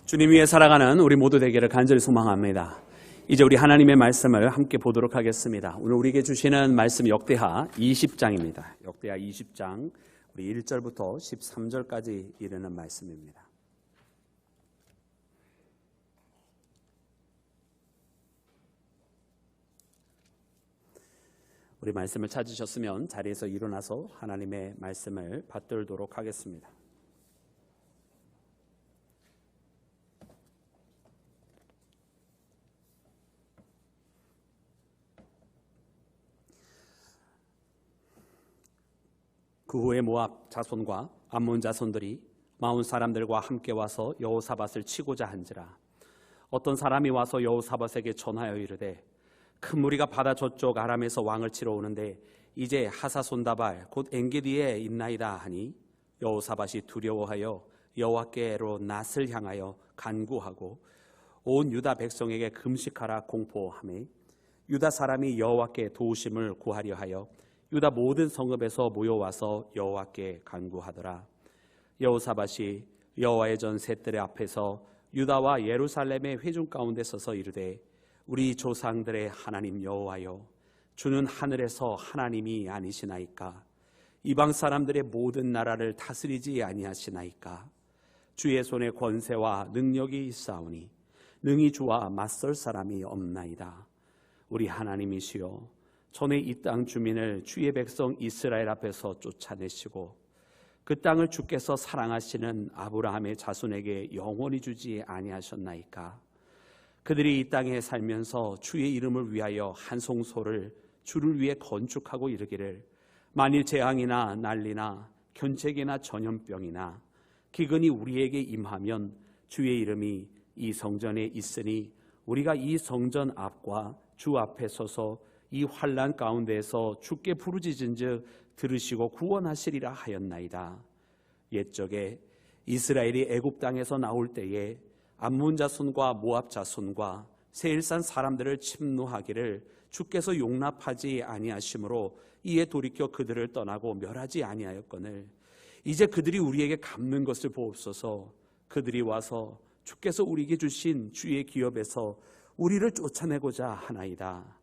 주님 위에 살아가는 우리 모두 되기를 간절히 소망합니다. 이제 우리 하나님의 말씀을 함께 보도록 하겠습니다. 오늘 우리에게 주시는 말씀 역대하 20장입니다. 역대하 20장 우리 1절부터 13절까지 이르는 말씀입니다. 우리 말씀을 찾으셨으면 자리에서 일어나서 하나님의 말씀을 받들도록 하겠습니다. 그 후에 모압 자손과 암몬 자손들이 마온 사람들과 함께 와서 여호사밧을 치고자 한지라. 어떤 사람이 와서 여호사밧에게 전하여 이르되 큰 무리가 바다 저쪽 아람에서 왕을 치러 오는데 이제 하사손다발 곧 엔게디에 있나이다 하니 여호사밧이 두려워하여 여호와께로 낯을 향하여 간구하고 온 유다 백성에게 금식하라 공포하매 유다 사람이 여호와께 도우심을 구하려 하여 유다 모든 성읍에서 모여와서 여호와께 간구하더라. 여호사밧이 여호와의 전 셋들의 앞에서 유다와 예루살렘의 회중 가운데 서서 이르되 우리 조상들의 하나님 여호와여, 주는 하늘에서 하나님이 아니시나이까? 이방 사람들의 모든 나라를 다스리지 아니하시나이까? 주의 손에 권세와 능력이 있사오니 능히 주와 맞설 사람이 없나이다. 우리 하나님이시여, 전에 이 땅 주민을 주의 백성 이스라엘 앞에서 쫓아내시고 그 땅을 주께서 사랑하시는 아브라함의 자손에게 영원히 주지 아니하셨나이까? 그들이 이 땅에 살면서 주의 이름을 위하여 한 송소를 주를 위해 건축하고 이르기를 만일 재앙이나 난리나 견책이나 전염병이나 기근이 우리에게 임하면 주의 이름이 이 성전에 있으니 우리가 이 성전 앞과 주 앞에 서서 이 환난 가운데에서 주께 부르짖은즉 들으시고 구원하시리라 하였나이다. 옛적에 이스라엘이 애굽 땅에서 나올 때에 암몬 자손과 모압 자손과 세일산 사람들을 침노하기를 주께서 용납하지 아니하심으로 이에 돌이켜 그들을 떠나고 멸하지 아니하였거늘 이제 그들이 우리에게 갚는 것을 보옵소서. 그들이 와서 주께서 우리에게 주신 주의 기업에서 우리를 쫓아내고자 하나이다.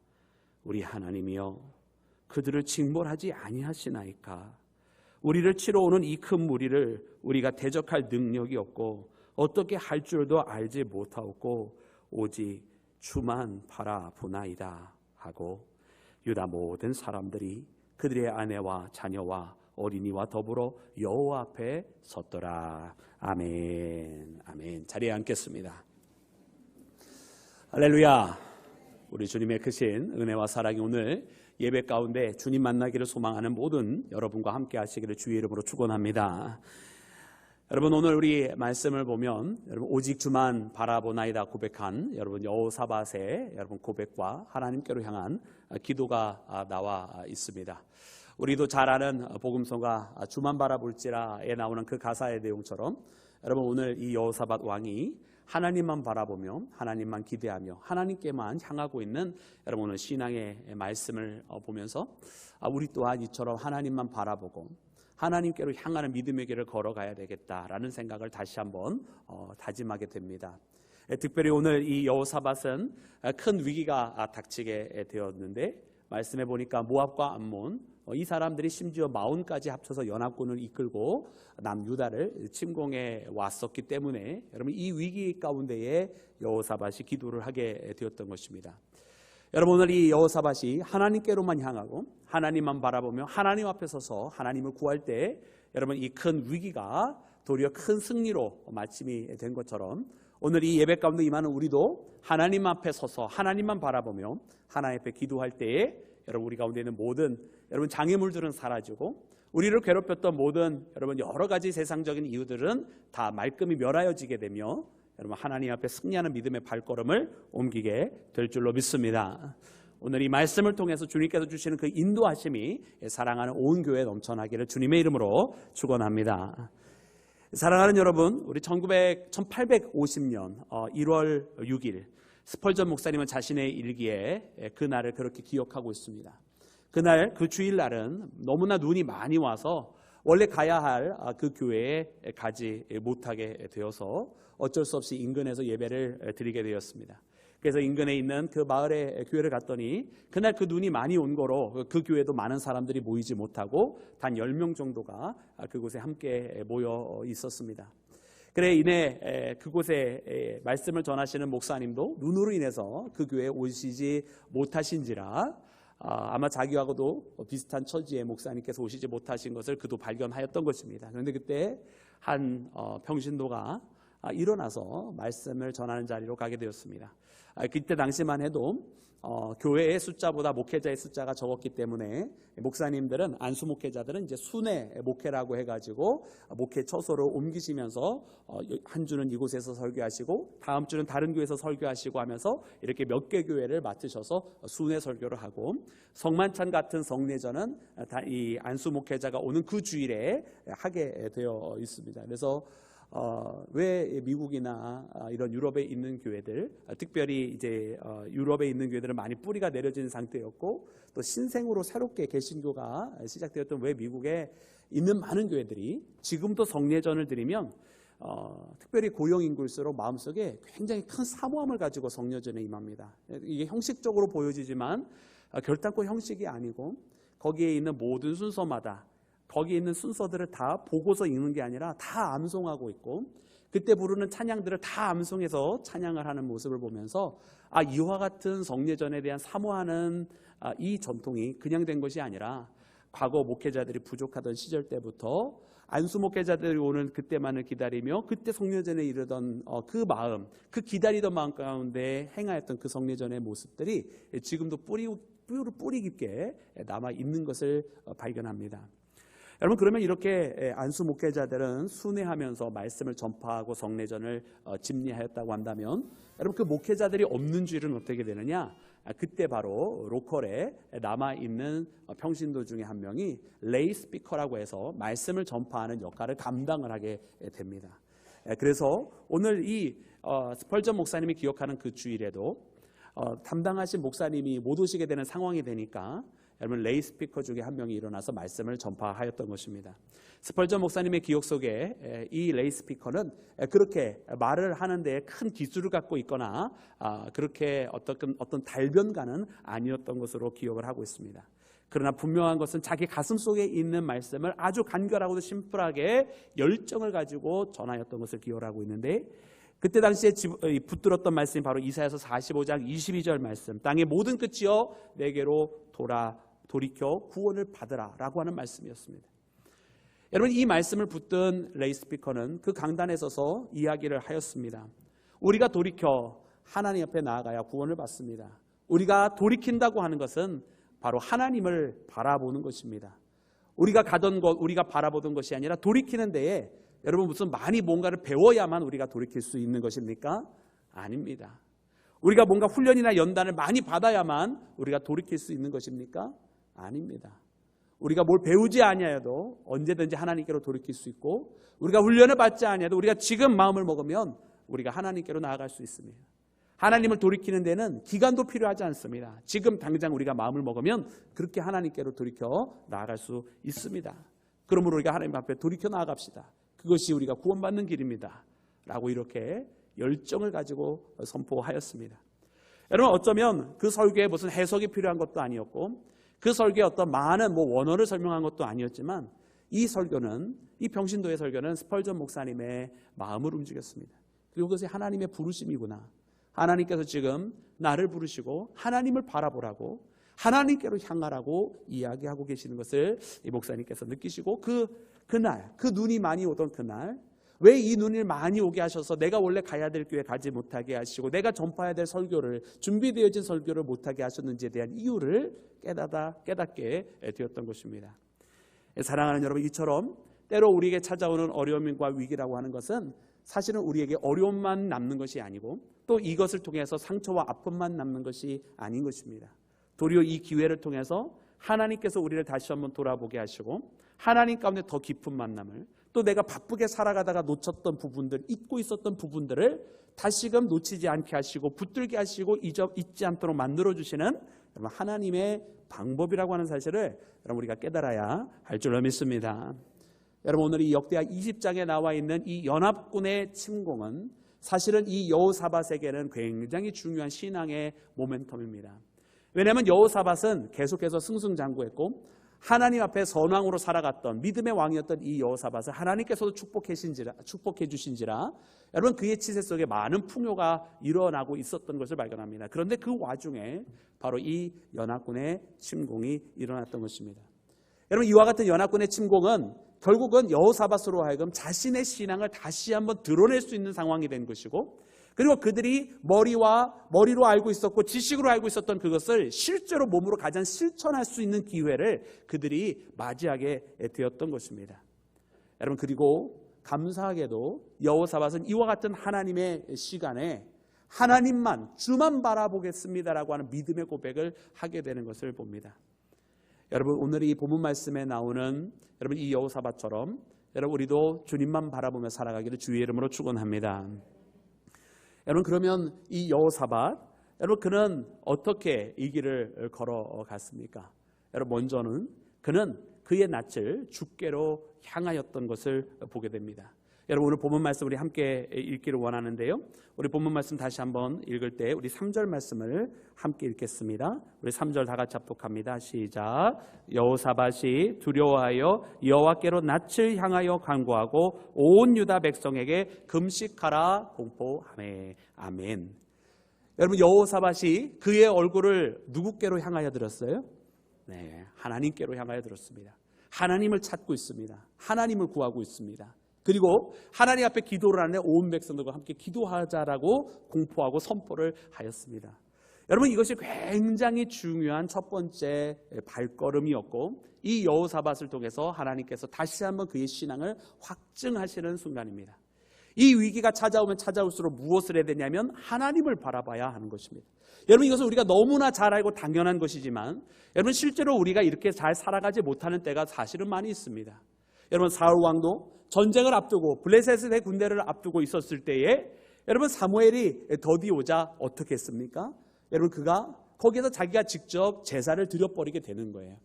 우리 하나님이여, 그들을 징벌하지 아니하시나이까? 우리를 치러 오는 이 큰 무리를 우리가 대적할 능력이 없고 어떻게 할 줄도 알지 못하옵고 오직 주만 바라보나이다 하고 유다 모든 사람들이 그들의 아내와 자녀와 어린이와 더불어 여호와 앞에 섰더라. 아멘. 아멘. 자리에 앉겠습니다. 할렐루야. 우리 주님의 크신 은혜와 사랑이 오늘 예배 가운데 주님 만나기를 소망하는 모든 여러분과 함께 하시기를 주의 이름으로 축원합니다. 여러분, 오늘 우리 말씀을 보면 여러분 오직 주만 바라보나이다 고백한 여러분 여호사밧의 여러분 고백과 하나님께로 향한 기도가 나와 있습니다. 우리도 잘 아는 복음서가 주만 바라볼지라에 나오는 그 가사의 내용처럼 여러분 오늘 이 여호사밧 왕이 하나님만 바라보며 하나님만 기대하며 하나님께만 향하고 있는 여러분 오늘 신앙의 말씀을 보면서 우리 또한 이처럼 하나님만 바라보고 하나님께로 향하는 믿음의 길을 걸어가야 되겠다라는 생각을 다시 한번 다짐하게 됩니다. 특별히 오늘 이 여호사밧은 큰 위기가 닥치게 되었는데 말씀해 보니까 모압과 암몬 이 사람들이 심지어 마온까지 합쳐서 연합군을 이끌고 남유다를 침공해 왔었기 때문에 여러분 이 위기 가운데에 여호사밧이 기도를 하게 되었던 것입니다. 여러분 오늘 이 여호사밧이 하나님께로만 향하고 하나님만 바라보며 하나님 앞에 서서 하나님을 구할 때 여러분 이 큰 위기가 도리어 큰 승리로 마침이 된 것처럼 오늘 이 예배 가운데 임하는 우리도 하나님 앞에 서서 하나님만 바라보며 하나님 앞에 기도할 때에 여러분 우리 가운데 있는 모든 여러분 장애물들은 사라지고 우리를 괴롭혔던 모든 여러분 여러 가지 세상적인 이유들은 다 말끔히 멸하여지게 되며 여러분 하나님 앞에 승리하는 믿음의 발걸음을 옮기게 될 줄로 믿습니다. 오늘 이 말씀을 통해서 주님께서 주시는 그 인도하심이 사랑하는 온 교회에 넘쳐나기를 주님의 이름으로 축원합니다. 사랑하는 여러분, 우리 1850년 1월 6일 스펄전 목사님은 자신의 일기에 그날을 그렇게 기억하고 있습니다. 그날 그 주일날은 너무나 눈이 많이 와서 원래 가야 할 그 교회에 가지 못하게 되어서 어쩔 수 없이 인근에서 예배를 드리게 되었습니다. 그래서 인근에 있는 그 마을에 교회를 갔더니 그날 그 눈이 많이 온 거로 그 교회도 많은 사람들이 모이지 못하고 단 10명 정도가 그곳에 함께 모여 있었습니다. 그래 이내 그곳에 말씀을 전하시는 목사님도 눈으로 인해서 그 교회에 오시지 못하신지라 아마 자기하고도 비슷한 처지의 목사님께서 오시지 못하신 것을 그도 발견하였던 것입니다. 그런데 그때 한 평신도가 일어나서 말씀을 전하는 자리로 가게 되었습니다. 그때 당시만 해도 교회의 숫자보다 목회자의 숫자가 적었기 때문에 목사님들은 안수 목회자들은 이제 순회 목회라고 해가지고 목회 처소를 옮기시면서 한 주는 이곳에서 설교하시고 다음 주는 다른 교회에서 설교하시고 하면서 이렇게 몇 개 교회를 맡으셔서 순회 설교를 하고 성만찬 같은 성례전은 이 안수 목회자가 오는 그 주일에 하게 되어 있습니다. 그래서 왜 미국이나 이런 유럽에 있는 교회들, 특별히 이제 유럽에 있는 교회들은 많이 뿌리가 내려진 상태였고 또 신생으로 새롭게 개신교가 시작되었던 왜 미국에 있는 많은 교회들이 지금도 성례전을 드리면 특별히 고령 인구일수록 마음속에 굉장히 큰 사모함을 가지고 성례전에 임합니다. 이게 형식적으로 보여지지만 결단코 형식이 아니고 거기에 있는 모든 순서마다 거기 있는 순서들을 다 보고서 읽는 게 아니라 다 암송하고 있고 그때 부르는 찬양들을 다 암송해서 찬양을 하는 모습을 보면서 이와 같은 성례전에 대한 사모하는 이 전통이 그냥 된 것이 아니라 과거 목회자들이 부족하던 시절 때부터 안수 목회자들이 오는 그때만을 기다리며 그때 성례전에 이르던 그 마음, 그 기다리던 마음 가운데 행하였던 그 성례전의 모습들이 지금도 뿌리 깊게 남아 있는 것을 발견합니다. 여러분 그러면 이렇게 안수 목회자들은 순회하면서 말씀을 전파하고 성례전을 집리하였다고 한다면 여러분 그 목회자들이 없는 주일은 어떻게 되느냐? 그때 바로 로컬에 남아있는 평신도 중에 한 명이 레이 스피커라고 해서 말씀을 전파하는 역할을 감당을 하게 됩니다. 그래서 오늘 이 스펄전 목사님이 기억하는 그 주일에도 담당하신 목사님이 못 오시게 되는 상황이 되니까 여러분 레이 스피커 중에 한 명이 일어나서 말씀을 전파하였던 것입니다. 스펄전 목사님의 기억 속에 이 레이 스피커는 그렇게 말을 하는데 큰 기술을 갖고 있거나 그렇게 어떤 달변가는 아니었던 것으로 기억을 하고 있습니다. 그러나 분명한 것은 자기 가슴 속에 있는 말씀을 아주 간결하고도 심플하게 열정을 가지고 전하였던 것을 기억을 하고 있는데 그때 당시에 붙들었던 말씀이 바로 이사야서 45장 22절 말씀, 땅의 모든 끝이여 내게로 돌이켜 구원을 받으라 라고 하는 말씀이었습니다. 여러분 이 말씀을 붙든 레이 스피커는 그 강단에 서서 이야기를 하였습니다. 우리가 돌이켜 하나님 앞에 나아가야 구원을 받습니다. 우리가 돌이킨다고 하는 것은 바로 하나님을 바라보는 것입니다. 우리가 가던 것, 우리가 바라보던 것이 아니라 돌이키는 데에 여러분 무슨 많이 뭔가를 배워야만 우리가 돌이킬 수 있는 것입니까? 아닙니다. 우리가 뭔가 훈련이나 연단을 많이 받아야만 우리가 돌이킬 수 있는 것입니까? 아닙니다. 우리가 뭘 배우지 아니하여도 언제든지 하나님께로 돌이킬 수 있고 우리가 훈련을 받지 아니하여도 우리가 지금 마음을 먹으면 우리가 하나님께로 나아갈 수 있습니다. 하나님을 돌이키는 데는 기간도 필요하지 않습니다. 지금 당장 우리가 마음을 먹으면 그렇게 하나님께로 돌이켜 나아갈 수 있습니다. 그러므로 우리가 하나님 앞에 돌이켜 나아갑시다. 그것이 우리가 구원받는 길입니다. 라고 이렇게 열정을 가지고 선포하였습니다. 여러분 어쩌면 그 설교에 무슨 해석이 필요한 것도 아니었고 그 설교에 어떤 많은 원어를 설명한 것도 아니었지만 이 설교는 이 평신도의 설교는 스펄전 목사님의 마음을 움직였습니다. 그리고 그것이 하나님의 부르심이구나. 하나님께서 지금 나를 부르시고 하나님을 바라보라고 하나님께로 향하라고 이야기하고 계시는 것을 이 목사님께서 느끼시고 그날 그 눈이 많이 오던 그날 왜 이 눈이 많이 오게 하셔서 내가 원래 가야 될 교회 가지 못하게 하시고 내가 전파해야 될 설교를 준비되어진 설교를 못하게 하셨는지에 대한 이유를 깨닫게 되었던 것입니다. 사랑하는 여러분 이처럼 때로 우리에게 찾아오는 어려움과 위기라고 하는 것은 사실은 우리에게 어려움만 남는 것이 아니고 또 이것을 통해서 상처와 아픔만 남는 것이 아닌 것입니다. 도리어 이 기회를 통해서 하나님께서 우리를 다시 한번 돌아보게 하시고 하나님 가운데 더 깊은 만남을 또 내가 바쁘게 살아가다가 놓쳤던 부분들, 잊고 있었던 부분들을 다시금 놓치지 않게 하시고 붙들게 하시고 잊지 않도록 만들어주시는 하나님의 방법이라고 하는 사실을 우리가 깨달아야 할 줄로 믿습니다. 여러분 오늘 이 역대하 20장에 나와 있는 이 연합군의 침공은 사실은 이 여호사밧에게는 굉장히 중요한 신앙의 모멘텀입니다. 왜냐하면 여호사밧은 계속해서 승승장구했고 하나님 앞에 선왕으로 살아갔던 믿음의 왕이었던 이 여호사밧을 하나님께서도 축복해 주신지라 여러분 그의 치세 속에 많은 풍요가 일어나고 있었던 것을 발견합니다. 그런데 그 와중에 바로 이 연합군의 침공이 일어났던 것입니다. 여러분 이와 같은 연합군의 침공은 결국은 여호사밧으로 하여금 자신의 신앙을 다시 한번 드러낼 수 있는 상황이 된 것이고, 그리고 그들이 머리로 알고 있었고 지식으로 알고 있었던 그것을 실제로 몸으로 가장 실천할 수 있는 기회를 그들이 맞이하게 되었던 것입니다. 여러분 그리고 감사하게도 여호사밧은 이와 같은 하나님의 시간에 하나님만 주만 바라보겠습니다라고 하는 믿음의 고백을 하게 되는 것을 봅니다. 여러분 오늘 이 본문 말씀에 나오는 여러분 이 여호사밧처럼 여러분 우리도 주님만 바라보며 살아가기를 주의 이름으로 축원합니다. 여러분 그러면 이 여호사밧 여러분 그는 어떻게 이 길을 걸어갔습니까? 여러분 먼저는 그는 그의 낯을 주께로 향하였던 것을 보게 됩니다. 여러분 오늘 본문 말씀 우리 함께 읽기를 원하는데요. 우리 본문 말씀 다시 한번 읽을 때 우리 3절 말씀을 함께 읽겠습니다. 우리 3절 다 같이 합독합니다. 시작. 여호사밧이 두려워하여 여호와께로 낯을 향하여 간구하고 온 유다 백성에게 금식하라 공포하매. 아멘. 여러분 여호사밧이 그의 얼굴을 누구께로 향하여 들었어요? 네, 하나님께로 향하여 들었습니다. 하나님을 찾고 있습니다. 하나님을 구하고 있습니다. 그리고 하나님 앞에 기도를 하는데 온 백성들과 함께 기도하자라고 공포하고 선포를 하였습니다. 여러분 이것이 굉장히 중요한 첫 번째 발걸음이었고 이 여호사밧을 통해서 하나님께서 다시 한번 그의 신앙을 확증하시는 순간입니다. 이 위기가 찾아오면 찾아올수록 무엇을 해야 되냐면 하나님을 바라봐야 하는 것입니다. 여러분 이것은 우리가 너무나 잘 알고 당연한 것이지만 여러분 실제로 우리가 이렇게 잘 살아가지 못하는 때가 사실은 많이 있습니다. 여러분 사울 왕도 전쟁을 앞두고 블레셋의 군대를 앞두고 있었을 때에 여러분 사무엘이 더디 오자 어떻게 했습니까? 여러분 그가 거기에서 자기가 직접 제사를 드려버리게 되는 거예요.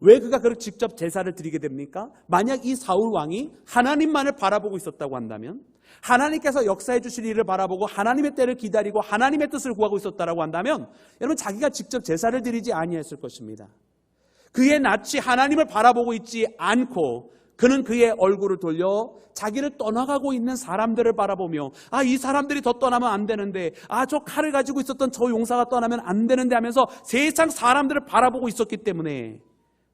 왜 그가 그렇게 직접 제사를 드리게 됩니까? 만약 이 사울 왕이 하나님만을 바라보고 있었다고 한다면, 하나님께서 역사해 주실 일을 바라보고 하나님의 때를 기다리고 하나님의 뜻을 구하고 있었다라고 한다면 여러분 자기가 직접 제사를 드리지 아니했을 것입니다. 그의 낯이 하나님을 바라보고 있지 않고 그는 그의 얼굴을 돌려 자기를 떠나가고 있는 사람들을 바라보며 이 사람들이 더 떠나면 안 되는데 저 칼을 가지고 있었던 저 용사가 떠나면 안 되는데 하면서 세상 사람들을 바라보고 있었기 때문에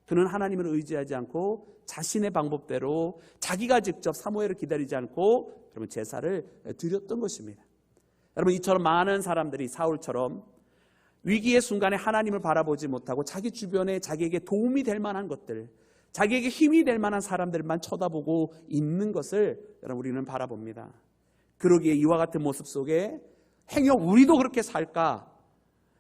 그는 하나님을 의지하지 않고 자신의 방법대로 자기가 직접 사무엘을 기다리지 않고 여러분 제사를 드렸던 것입니다. 여러분 이처럼 많은 사람들이 사울처럼 위기의 순간에 하나님을 바라보지 못하고 자기 주변에 자기에게 도움이 될 만한 것들, 자기에게 힘이 될 만한 사람들만 쳐다보고 있는 것을 여러분 우리는 바라봅니다. 그러기에 이와 같은 모습 속에 행여 우리도 그렇게 살까?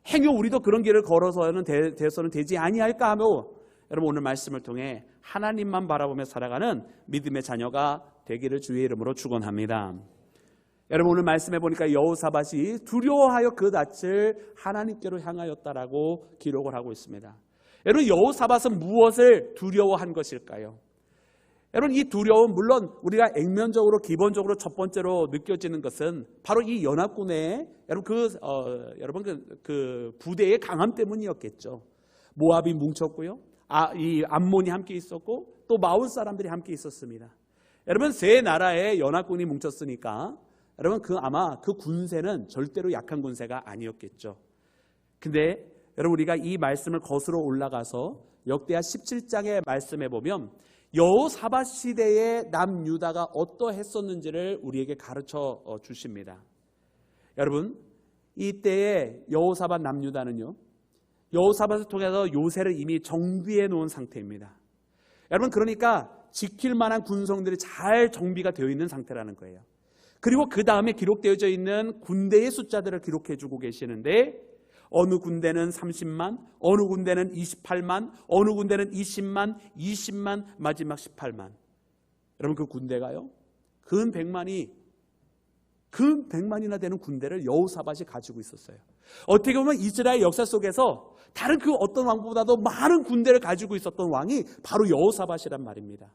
행여 우리도 그런 길을 걸어서는 되어서는 되지 아니할까 하며 여러분 오늘 말씀을 통해 하나님만 바라보며 살아가는 믿음의 자녀가 되기를 주의 이름으로 축원합니다. 여러분 오늘 말씀해 보니까 여호사밧이 두려워하여 그 낯을 하나님께로 향하였다라고 기록을 하고 있습니다. 여러분 여호사밧은 무엇을 두려워한 것일까요? 여러분 이 두려움 물론 우리가 액면적으로 기본적으로 첫 번째로 느껴지는 것은 바로 이 연합군의 여러분 그 부대의 강함 때문이었겠죠. 모압이 뭉쳤고요. 이 암몬이 함께 있었고 또 마온 사람들이 함께 있었습니다. 여러분 세 나라의 연합군이 뭉쳤으니까 여러분 아마 그 군세는 절대로 약한 군세가 아니었겠죠. 근데 여러분 우리가 이 말씀을 거슬러 올라가서 역대하 17장의 말씀에 보면 여호사밧 시대의 남유다가 어떠했었는지를 우리에게 가르쳐 주십니다. 여러분 이때의 여호사밧 남유다는요, 여호사밧을 통해서 요새를 이미 정비해 놓은 상태입니다. 여러분 그러니까 지킬 만한 군성들이 잘 정비가 되어 있는 상태라는 거예요. 그리고 그 다음에 기록되어져 있는 군대의 숫자들을 기록해 주고 계시는데 어느 군대는 30만, 어느 군대는 28만, 어느 군대는 20만, 20만, 마지막 18만. 여러분 그 군대가요, 근 100만이나 되는 군대를 여호사밧이 가지고 있었어요. 어떻게 보면 이스라엘 역사 속에서 다른 그 어떤 왕보다도 많은 군대를 가지고 있었던 왕이 바로 여호사밧이란 말입니다.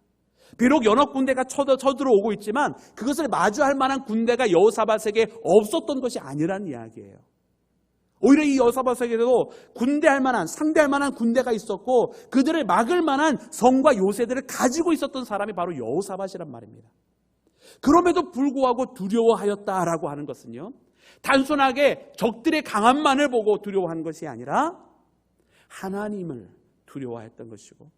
비록 연합 군대가 쳐들어오고 있지만 그것을 마주할 만한 군대가 여호사밧에게 없었던 것이 아니란 이야기예요. 오히려 이 여호사밧에게도 군대할 만한, 상대할 만한 군대가 있었고 그들을 막을 만한 성과 요새들을 가지고 있었던 사람이 바로 여호사밧이란 말입니다. 그럼에도 불구하고 두려워하였다라고 하는 것은요, 단순하게 적들의 강함만을 보고 두려워한 것이 아니라 하나님을 두려워했던 것이고,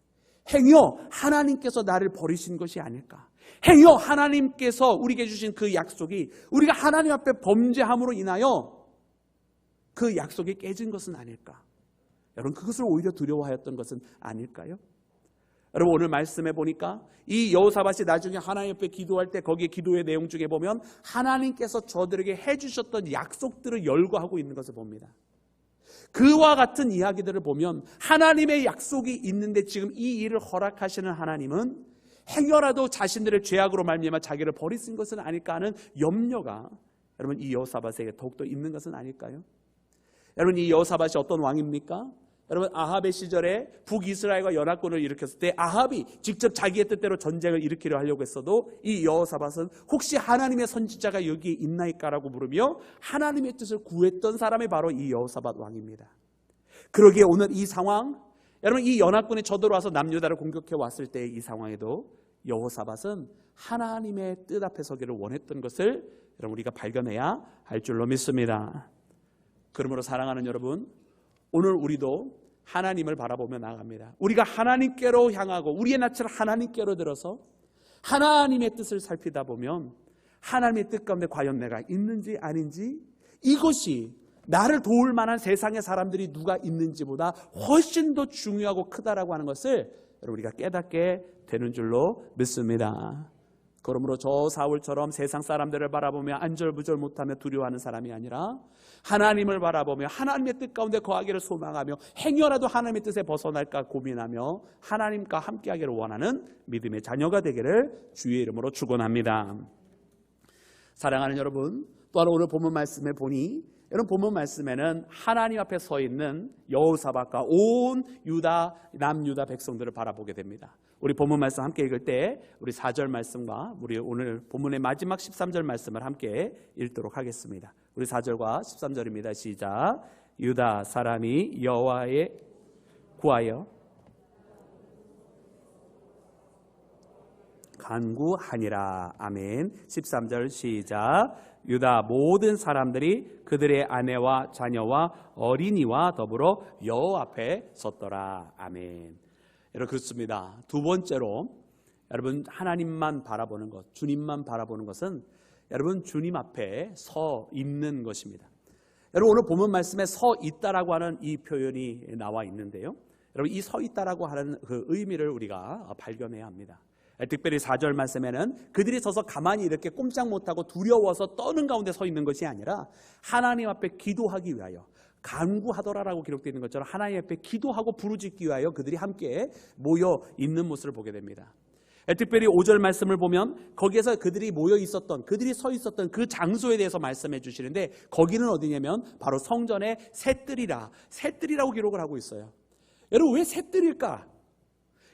행여 하나님께서 나를 버리신 것이 아닐까, 행여 하나님께서 우리에게 주신 그 약속이 우리가 하나님 앞에 범죄함으로 인하여 그 약속이 깨진 것은 아닐까. 여러분, 그것을 오히려 두려워하였던 것은 아닐까요? 여러분, 오늘 말씀해 보니까 이 여호사밧이 나중에 하나님 앞에 기도할 때 거기에 기도의 내용 중에 보면 하나님께서 저들에게 해주셨던 약속들을 열거하고 있는 것을 봅니다. 그와 같은 이야기들을 보면 하나님의 약속이 있는데 지금 이 일을 허락하시는 하나님은 행여라도 자신들의 죄악으로 말미암아 자기를 버리신 것은 아닐까 하는 염려가 여러분 이 여호사밧에게 더욱더 있는 것은 아닐까요? 여러분, 이 여호사밧이 어떤 왕입니까? 여러분, 아합의 시절에 북이스라엘과 연합군을 일으켰을 때 아합이 직접 자기의 뜻대로 전쟁을 일으키려 하려고 했어도 이 여호사밧은 혹시 하나님의 선지자가 여기에 있나이까라고 물으며 하나님의 뜻을 구했던 사람이 바로 이 여호사밧 왕입니다. 그러기에 오늘 이 상황, 여러분 이 연합군이 쳐들어와서 남유다를 공격해 왔을 때 이 상황에도 여호사밧은 하나님의 뜻 앞에 서기를 원했던 것을 여러분 우리가 발견해야 할 줄로 믿습니다. 그러므로 사랑하는 여러분, 오늘 우리도 하나님을 바라보며 나아갑니다. 우리가 하나님께로 향하고 우리의 낯을 하나님께로 들어서 하나님의 뜻을 살피다 보면 하나님의 뜻 가운데 과연 내가 있는지 아닌지, 이것이 나를 도울 만한 세상의 사람들이 누가 있는지보다 훨씬 더 중요하고 크다라고 하는 것을 여러분 우리가 깨닫게 되는 줄로 믿습니다. 그러므로 저 사울처럼 세상 사람들을 바라보며 안절부절 못하며 두려워하는 사람이 아니라 하나님을 바라보며 하나님의 뜻 가운데 거하기를 소망하며 행여라도 하나님의 뜻에 벗어날까 고민하며 하나님과 함께하기를 원하는 믿음의 자녀가 되기를 주의 이름으로 축원합니다. 사랑하는 여러분, 또한 오늘 본문 말씀에 보니 여러분 본문 말씀에는 하나님 앞에 서 있는 여호사밧과 온 유다, 남유다 백성들을 바라보게 됩니다. 우리 본문 말씀 함께 읽을 때 우리 4절 말씀과 우리 오늘 본문의 마지막 13절 말씀을 함께 읽도록 하겠습니다. 우리 4절과 13절입니다. 시작. 유다 사람이 여호와에 구하여 간구하니라. 아멘. 13절 시작. 유다 모든 사람들이 그들의 아내와 자녀와 어린이와 더불어 여호와 앞에 섰더라. 아멘. 여러분, 그렇습니다. 두 번째로 여러분 하나님만 바라보는 것, 주님만 바라보는 것은 여러분 주님 앞에 서 있는 것입니다. 여러분 오늘 본문 말씀에 서 있다라고 하는 이 표현이 나와 있는데요, 여러분 이 서 있다라고 하는 그 의미를 우리가 발견해야 합니다. 특별히 4절 말씀에는 그들이 서서 가만히 이렇게 꼼짝 못하고 두려워서 떠는 가운데 서 있는 것이 아니라 하나님 앞에 기도하기 위하여 간구하더라라고 기록되어 있는 것처럼 하나님 앞에 기도하고 부르짖기 위하여 그들이 함께 모여 있는 모습을 보게 됩니다. 특별히 5절 말씀을 보면 거기에서 그들이 모여 있었던, 그들이 서 있었던 그 장소에 대해서 말씀해 주시는데 거기는 어디냐면 바로 성전의 셋들이라고 기록을 하고 있어요. 여러분 왜 셋들일까?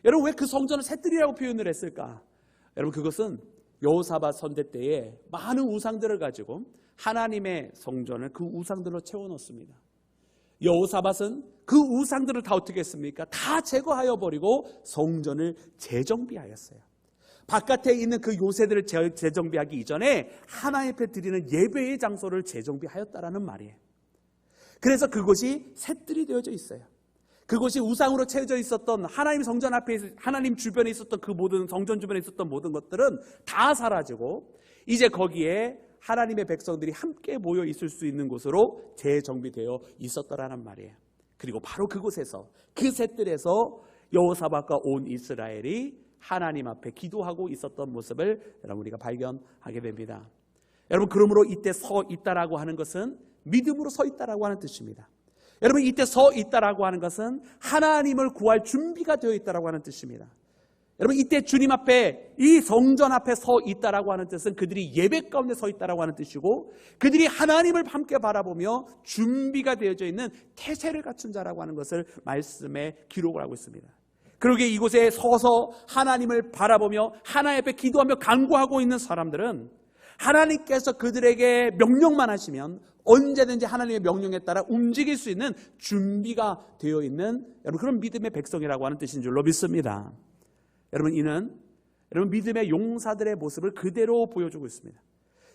여러분 왜 그 성전을 셋들이라고 표현을 했을까? 여러분 그것은 여호사밧 선대 때에 많은 우상들을 가지고 하나님의 성전을 그 우상들로 채워넣습니다. 여호사밧은 그 우상들을 다 어떻게 했습니까? 다 제거하여 버리고 성전을 재정비하였어요. 바깥에 있는 그 요새들을 재정비하기 이전에 하나님 앞에 드리는 예배의 장소를 재정비하였다라는 말이에요. 그래서 그곳이 셋들이 되어져 있어요. 그곳이 우상으로 채워져 있었던 하나님 성전 앞에, 하나님 주변에 있었던 그 모든 성전 주변에 있었던 모든 것들은 다 사라지고 이제 거기에 하나님의 백성들이 함께 모여 있을 수 있는 곳으로 재정비되어 있었더라는 말이에요. 그리고 바로 그곳에서, 그 셋들에서 여호사밧과 온 이스라엘이 하나님 앞에 기도하고 있었던 모습을 여러분 우리가 발견하게 됩니다. 여러분 그러므로 이때 서 있다라고 하는 것은 믿음으로 서 있다라고 하는 뜻입니다. 여러분 이때 서 있다라고 하는 것은 하나님을 구할 준비가 되어 있다라고 하는 뜻입니다. 여러분 이때 주님 앞에, 이 성전 앞에 서 있다라고 하는 뜻은 그들이 예배 가운데 서 있다라고 하는 뜻이고 그들이 하나님을 함께 바라보며 준비가 되어져 있는 태세를 갖춘 자라고 하는 것을 말씀에 기록을 하고 있습니다. 그러게 이곳에 서서 하나님을 바라보며 하나님 앞에 기도하며 간구하고 있는 사람들은 하나님께서 그들에게 명령만 하시면 언제든지 하나님의 명령에 따라 움직일 수 있는 준비가 되어 있는 여러분 그런 믿음의 백성이라고 하는 뜻인 줄로 믿습니다. 여러분 이는 여러분 믿음의 용사들의 모습을 그대로 보여주고 있습니다.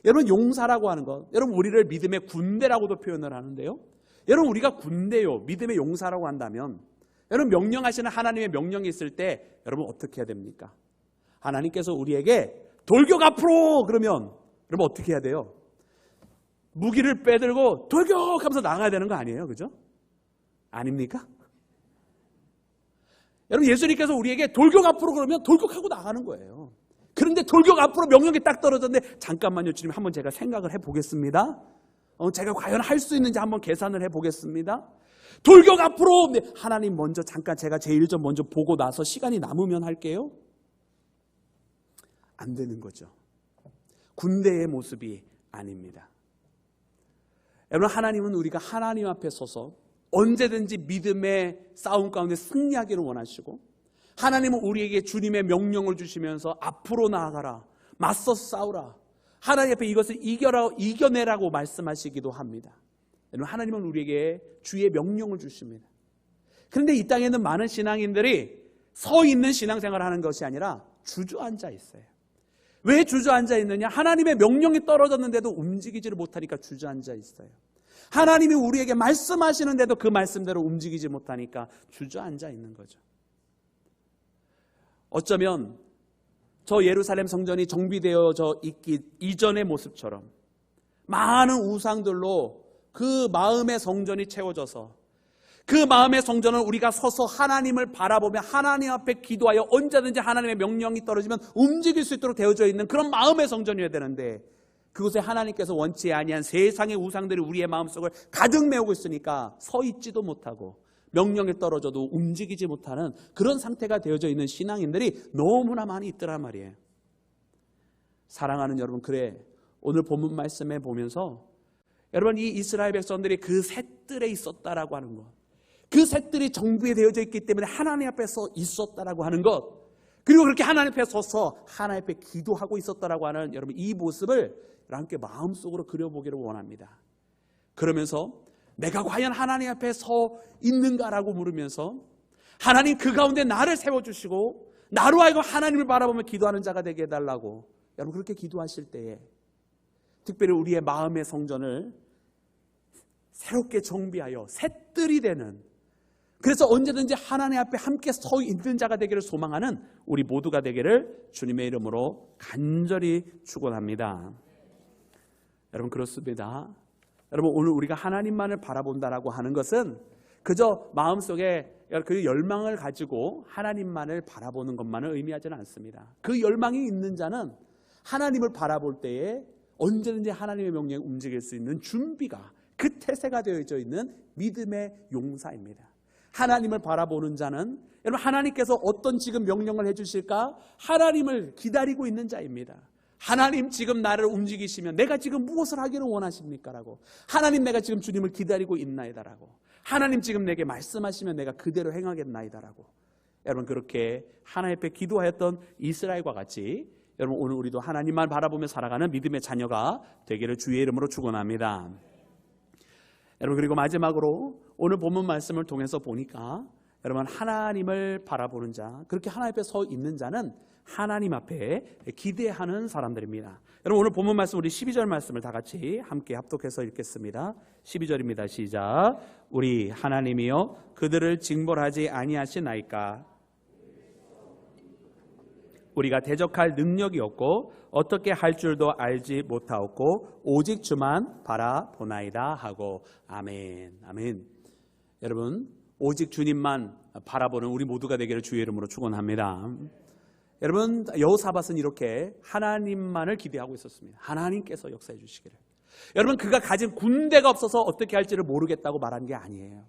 여러분 용사라고 하는 것, 여러분 우리를 믿음의 군대라고도 표현을 하는데요. 여러분 우리가 군대요, 믿음의 용사라고 한다면 여러분 명령하시는 하나님의 명령이 있을 때 여러분 어떻게 해야 됩니까? 하나님께서 우리에게 돌격 앞으로 그러면 여러분 어떻게 해야 돼요? 무기를 빼들고 돌격하면서 나가야 되는 거 아니에요, 그죠? 아닙니까? 여러분 예수님께서 우리에게 돌격 앞으로 그러면 돌격하고 나가는 거예요. 그런데 돌격 앞으로 명령이 딱 떨어졌는데 잠깐만요 주님 한번 제가 생각을 해보겠습니다. 제가 과연 할 수 있는지 한번 계산을 해보겠습니다. 돌격 앞으로 하나님 먼저 잠깐 제가 제 일 좀 먼저 보고 나서 시간이 남으면 할게요. 안 되는 거죠. 군대의 모습이 아닙니다. 여러분 하나님은 우리가 하나님 앞에 서서 언제든지 믿음의 싸움 가운데 승리하기를 원하시고 하나님은 우리에게 주님의 명령을 주시면서 앞으로 나아가라, 맞서 싸우라, 하나님 앞에 이것을 이겨내라고 말씀하시기도 합니다. 여러분 하나님은 우리에게 주의 명령을 주십니다. 그런데 이 땅에 있는 많은 신앙인들이 서 있는 신앙생활을 하는 것이 아니라 주저앉아 있어요. 왜 주저앉아 있느냐? 하나님의 명령이 떨어졌는데도 움직이지를 못하니까 주저앉아 있어요. 하나님이 우리에게 말씀하시는데도 그 말씀대로 움직이지 못하니까 주저앉아 있는 거죠. 어쩌면 저 예루살렘 성전이 정비되어져 있기 이전의 모습처럼 많은 우상들로 그 마음의 성전이 채워져서 그 마음의 성전은 우리가 서서 하나님을 바라보며 하나님 앞에 기도하여 언제든지 하나님의 명령이 떨어지면 움직일 수 있도록 되어져 있는 그런 마음의 성전이어야 되는데 그곳에 하나님께서 원치 아니한 세상의 우상들이 우리의 마음속을 가득 메우고 있으니까 서 있지도 못하고 명령이 떨어져도 움직이지 못하는 그런 상태가 되어져 있는 신앙인들이 너무나 많이 있더란 말이에요. 사랑하는 여러분, 그래 오늘 본문 말씀에 보면서 여러분 이 이스라엘 백성들이 그 셋들에 있었다라고 하는 것, 그 셋들이 정비되어져 있기 때문에 하나님 앞에 서 있었다라고 하는 것, 그리고 그렇게 하나님 앞에 서서 하나님 앞에 기도하고 있었다라고 하는 여러분 이 모습을 함께 마음속으로 그려보기를 원합니다. 그러면서 내가 과연 하나님 앞에 서 있는가라고 물으면서 하나님 그 가운데 나를 세워주시고 나로 하여금 하나님을 바라보며 기도하는 자가 되게 해달라고 여러분 그렇게 기도하실 때에 특별히 우리의 마음의 성전을 새롭게 정비하여 셋들이 되는, 그래서 언제든지 하나님 앞에 함께 서 있는 자가 되기를 소망하는 우리 모두가 되기를 주님의 이름으로 간절히 축원합니다. 여러분 그렇습니다. 여러분 오늘 우리가 하나님만을 바라본다라고 하는 것은 그저 마음속에 그 열망을 가지고 하나님만을 바라보는 것만을 의미하지는 않습니다. 그 열망이 있는 자는 하나님을 바라볼 때에 언제든지 하나님의 명령에 움직일 수 있는 준비가, 그 태세가 되어져 있는 믿음의 용사입니다. 하나님을 바라보는 자는 여러분 하나님께서 어떤 지금 명령을 해주실까 하나님을 기다리고 있는 자입니다. 하나님 지금 나를 움직이시면 내가 지금 무엇을 하기를 원하십니까? 라고, 하나님 내가 지금 주님을 기다리고 있나이다 라고, 하나님 지금 내게 말씀하시면 내가 그대로 행하겠나이다 라고, 여러분 그렇게 하나님 앞에 기도하였던 이스라엘과 같이 여러분 오늘 우리도 하나님만 바라보며 살아가는 믿음의 자녀가 되기를 주의 이름으로 축원합니다. 여러분 그리고 마지막으로 오늘 본문 말씀을 통해서 보니까 여러분 하나님을 바라보는 자, 그렇게 하나님 앞에 서 있는 자는 하나님 앞에 기대하는 사람들입니다. 여러분 오늘 본문 말씀 우리 12절 말씀을 다 같이 함께 합독해서 읽겠습니다. 12절입니다. 시작. 우리 하나님이여 그들을 징벌하지 아니하시나이까? 우리가 대적할 능력이 없고 어떻게 할 줄도 알지 못하옵고 오직 주만 바라보나이다 하고. 아멘. 아멘. 여러분 오직 주님만 바라보는 우리 모두가 되기를 주의 이름으로 축원합니다. 여러분 여호사밧은 이렇게 하나님만을 기대하고 있었습니다. 하나님께서 역사해 주시기를. 여러분 그가 가진 군대가 없어서 어떻게 할지를 모르겠다고 말한 게 아니에요.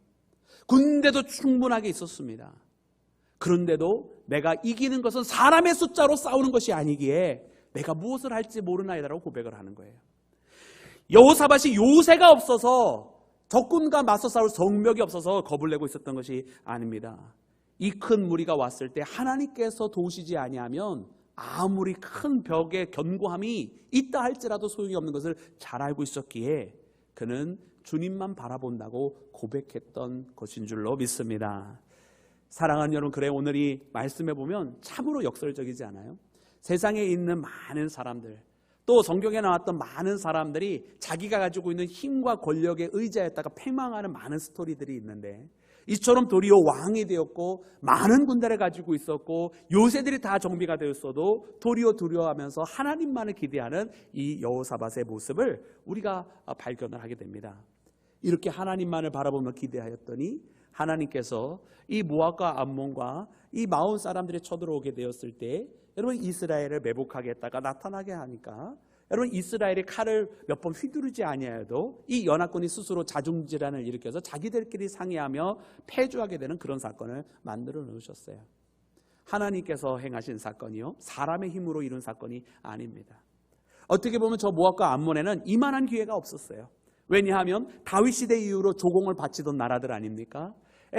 군대도 충분하게 있었습니다. 그런데도 내가 이기는 것은 사람의 숫자로 싸우는 것이 아니기에 내가 무엇을 할지 모르나이다라고 고백을 하는 거예요. 여호사밧이 요새가 없어서 적군과 맞서 싸울 성벽이 없어서 겁을 내고 있었던 것이 아닙니다. 이 큰 무리가 왔을 때 하나님께서 도우시지 아니하면 아무리 큰 벽의 견고함이 있다 할지라도 소용이 없는 것을 잘 알고 있었기에 그는 주님만 바라본다고 고백했던 것인 줄로 믿습니다. 사랑하는 여러분, 그래 오늘 이 말씀해 보면 참으로 역설적이지 않아요? 세상에 있는 많은 사람들, 또 성경에 나왔던 많은 사람들이 자기가 가지고 있는 힘과 권력에 의지하였다가 패망하는 많은 스토리들이 있는데, 이처럼 도리어 왕이 되었고 많은 군대를 가지고 있었고 요새들이 다 정비가 되었어도 도리어 두려워하면서 하나님만을 기대하는 이 여호사밧의 모습을 우리가 발견을 하게 됩니다. 이렇게 하나님만을 바라보며 기대하였더니 하나님께서 이 모압과 암몬과 이 마온 사람들이 쳐들어오게 되었을 때 여러분 이스라엘을 매복하겠다가 나타나게 하니까 여러분 이스라엘이 칼을 몇 번 휘두르지 아니하여도 이 연합군이 스스로 자중질환을 일으켜서 자기들끼리 상의하며 패주하게 되는 그런 사건을 만들어 놓으셨어요. 하나님께서 행하신 사건이요, 사람의 힘으로 이룬 사건이 아닙니다. 어떻게 보면 저 모압과 암몬에는 이만한 기회가 없었어요. 왜냐하면 다윗 시대 이후로 조공을 바치던 나라들 아닙니까?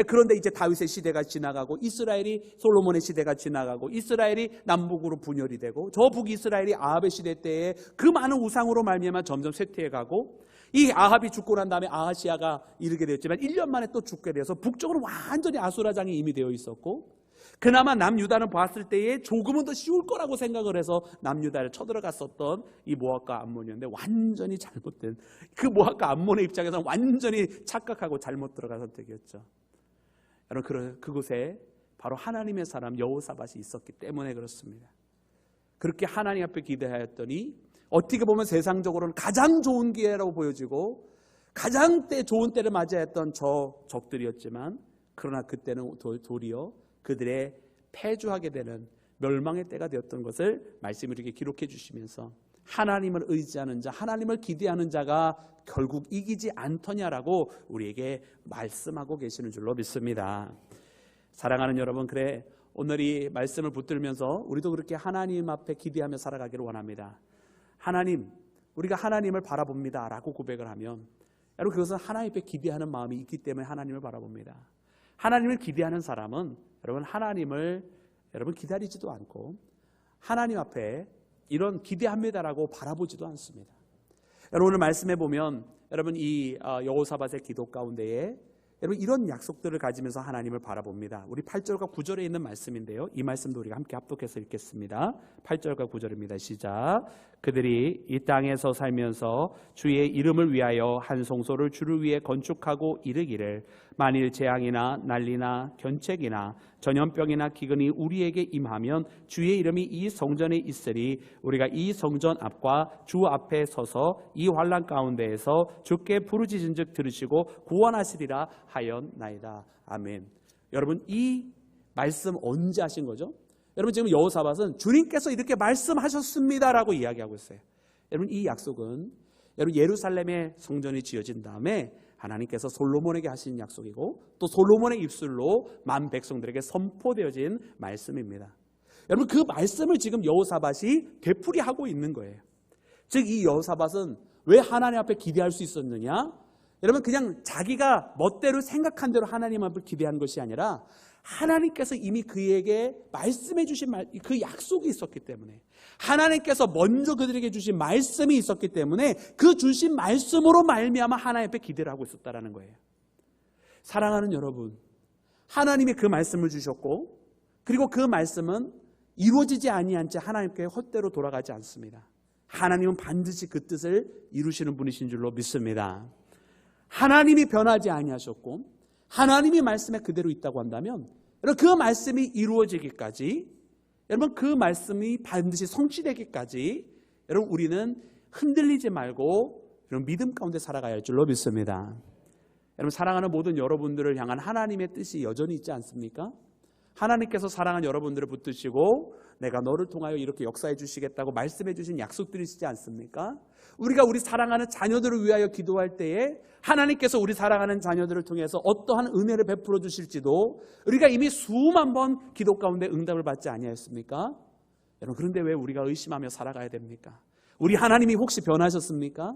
그런데 이제 다윗의 시대가 지나가고 이스라엘이 솔로몬의 시대가 지나가고 이스라엘이 남북으로 분열이 되고 저 북이스라엘이 아합의 시대 때에 그 많은 우상으로 말미암아 점점 쇠퇴해가고 이 아합이 죽고 난 다음에 아하시아가 이르게 되었지만 1년 만에 또 죽게 되어서 북쪽으로 완전히 아수라장이 이미 되어 있었고 그나마 남유다는 봤을 때에 조금은 더 쉬울 거라고 생각을 해서 남유다를 쳐들어갔었던 이 모압과 암몬이었는데 완전히 잘못된 그 모압과 암몬의 입장에서는 완전히 착각하고 잘못 들어간 선택이었죠. 여러분 그곳에 바로 하나님의 사람 여호사밧이 있었기 때문에 그렇습니다. 그렇게 하나님 앞에 기대하였더니 어떻게 보면 세상적으로는 가장 좋은 기회라고 보여지고 가장 좋은 때를 맞이했던 저 적들이었지만 그러나 그때는 도리어 그들의 패주하게 되는 멸망의 때가 되었던 것을 말씀을 이렇게 기록해 주시면서 하나님을 의지하는 자, 하나님을 기대하는 자가 결국 이기지 않더냐라고 우리에게 말씀하고 계시는 줄로 믿습니다. 사랑하는 여러분, 그래 오늘 이 말씀을 붙들면서 우리도 그렇게 하나님 앞에 기대하며 살아가기를 원합니다. 하나님, 우리가 하나님을 바라봅니다 라고 고백을 하면 여러분 그것은 하나님 앞에 기대하는 마음이 있기 때문에 하나님을 바라봅니다. 하나님을 기대하는 사람은 여러분 하나님을 기다리지도 않고 하나님 앞에 이런 기대합니다라고 바라보지도 않습니다. 여러분 오늘 말씀해 보면 여러분 이 여호사밧의 기도 가운데에 여러분 이런 약속들을 가지면서 하나님을 바라봅니다. 우리 8절과 9절에 있는 말씀인데요. 이 말씀도 우리가 함께 합독해서 읽겠습니다. 8절과 9절입니다. 시작. 그들이 이 땅에서 살면서 주의 이름을 위하여 한 성소를 주를 위해 건축하고 이르기를 만일 재앙이나 난리나 견책이나 전염병이나 기근이 우리에게 임하면 주의 이름이 이 성전에 있으리 우리가 이 성전 앞과 주 앞에 서서 이 환난 가운데에서 주께 부르짖은즉 들으시고 구원하시리라 하였나이다. 아멘. 여러분 이 말씀 언제 하신 거죠? 여러분 지금 여호사밧은 주님께서 이렇게 말씀하셨습니다라고 이야기하고 있어요. 여러분 이 약속은 여러분 예루살렘의 성전이 지어진 다음에 하나님께서 솔로몬에게 하신 약속이고 또 솔로몬의 입술로 만 백성들에게 선포되어진 말씀입니다. 여러분 그 말씀을 지금 여호사밧이 되풀이하고 있는 거예요. 즉 이 여호사밧은 왜 하나님 앞에 기대할 수 있었느냐? 여러분 그냥 자기가 멋대로 생각한 대로 하나님 앞을 기대한 것이 아니라 하나님께서 이미 그에게 말씀해 주신 그 약속이 있었기 때문에 하나님께서 먼저 그들에게 주신 말씀이 있었기 때문에 그 주신 말씀으로 말미암아 하나님 앞에 기대를 하고 있었다는 거예요. 사랑하는 여러분, 하나님이 그 말씀을 주셨고 그리고 그 말씀은 이루어지지 아니한 채 하나님께 헛되로 돌아가지 않습니다. 하나님은 반드시 그 뜻을 이루시는 분이신 줄로 믿습니다. 하나님이 변하지 아니하셨고 하나님이 말씀에 그대로 있다고 한다면 여러분 그 말씀이 이루어지기까지 여러분 그 말씀이 반드시 성취되기까지 여러분 우리는 흔들리지 말고 여러분 믿음 가운데 살아가야 할 줄로 믿습니다. 여러분 사랑하는 모든 여러분들을 향한 하나님의 뜻이 여전히 있지 않습니까? 하나님께서 사랑하는 여러분들을 붙드시고 내가 너를 통하여 이렇게 역사해 주시겠다고 말씀해 주신 약속들이 있지 않습니까? 우리가 우리 사랑하는 자녀들을 위하여 기도할 때에 하나님께서 우리 사랑하는 자녀들을 통해서 어떠한 은혜를 베풀어 주실지도 우리가 이미 수만 번 기도 가운데 응답을 받지 아니하였습니까? 여러분 그런데 왜 우리가 의심하며 살아가야 됩니까? 우리 하나님이 혹시 변하셨습니까?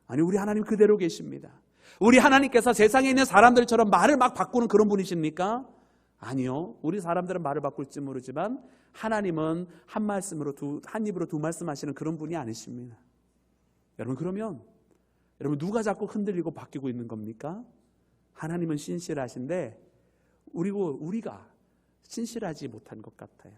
아니 우리 하나님 그대로 계십니다. 우리 하나님께서 세상에 있는 사람들처럼 말을 막 바꾸는 그런 분이십니까? 아니요. 우리 사람들은 말을 바꿀지 모르지만 하나님은 한 말씀으로 한 입으로 두 말씀 하시는 그런 분이 아니십니다. 여러분, 그러면 여러분 누가 자꾸 흔들리고 바뀌고 있는 겁니까? 하나님은 신실하신데 우리가 신실하지 못한 것 같아요.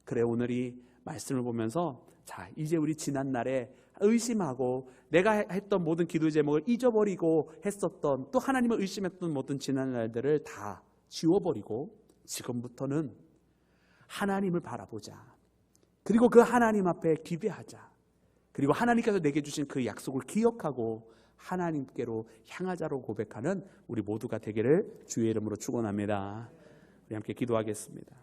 그래, 오늘 이 말씀을 보면서 자, 이제 우리 지난날에 의심하고 내가 했던 모든 기도 제목을 잊어버리고 했었던, 또 하나님을 의심했던 모든 지난날들을 다 지워버리고 지금부터는 하나님을 바라보자. 그리고 그 하나님 앞에 기대하자. 그리고 하나님께서 내게 주신 그 약속을 기억하고 하나님께로 향하자로 고백하는 우리 모두가 되기를 주의 이름으로 축원합니다. 우리 함께 기도하겠습니다.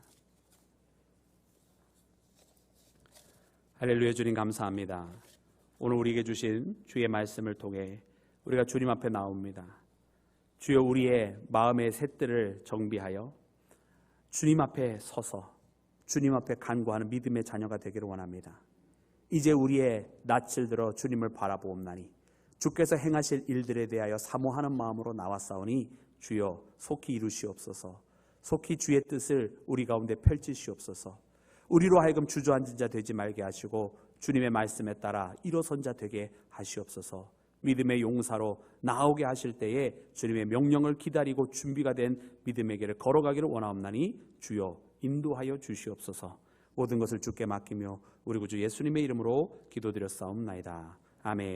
할렐루야. 주님 감사합니다. 오늘 우리에게 주신 주의 말씀을 통해 우리가 주님 앞에 나옵니다. 주여, 우리의 마음의 셋들을 정비하여 주님 앞에 서서 주님 앞에 간구하는 믿음의 자녀가 되기를 원합니다. 이제 우리의 낯을 들어 주님을 바라보옵나니 주께서 행하실 일들에 대하여 사모하는 마음으로 나왔사오니 주여 속히 이루시옵소서. 속히 주의 뜻을 우리 가운데 펼치시옵소서. 우리로 하여금 주저앉은 자 되지 말게 하시고 주님의 말씀에 따라 일어선 자 되게 하시옵소서. 믿음의 용사로 나오게 하실 때에 주님의 명령을 기다리고 준비가 된 믿음의 길을 걸어가기를 원하옵나니 주여 인도하여 주시옵소서. 모든 것을 주께 맡기며 우리 구주 예수님의 이름으로 기도드렸사옵나이다. 아멘.